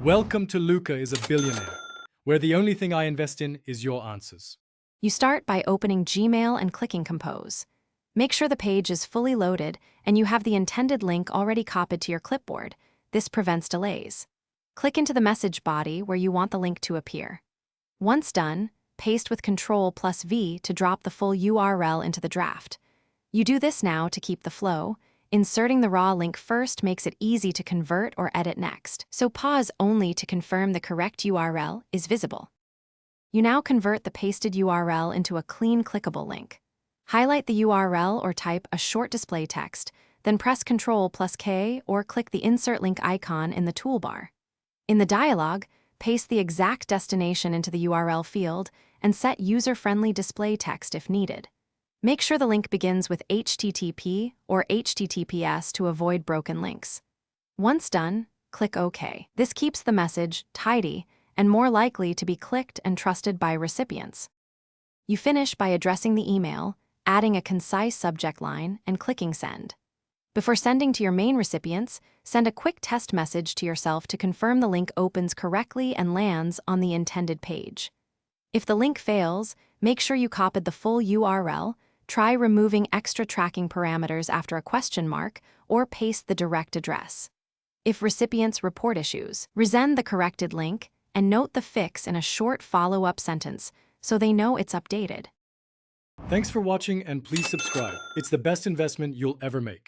Welcome to Luca is a Billionaire, where the only thing I invest in is your answers. You start by opening Gmail and clicking Compose. Make sure the page is fully loaded and you have the intended link already copied to your clipboard. This prevents delays. Click into the message body where you want the link to appear. Once done, paste with Ctrl+V to drop the full URL into the draft. You do this now to keep the flow. Inserting the raw link first makes it easy to convert or edit next, so pause only to confirm the correct URL is visible. You now convert the pasted URL into a clean clickable link. Highlight the URL or type a short display text, then press Ctrl+K or click the Insert Link icon in the toolbar. In the dialog, paste the exact destination into the URL field and set user-friendly display text if needed. Make sure the link begins with HTTP or HTTPS to avoid broken links. Once done, click OK. This keeps the message tidy and more likely to be clicked and trusted by recipients. You finish by addressing the email, adding a concise subject line, and clicking Send. Before sending to your main recipients, send a quick test message to yourself to confirm the link opens correctly and lands on the intended page. If the link fails, make sure you copied the full URL. Try removing extra tracking parameters after a question mark, or paste the direct address. If recipients report issues, resend the corrected link and note the fix in a short follow-up sentence so they know it's updated. Thanks for watching and please subscribe. It's the best investment you'll ever make.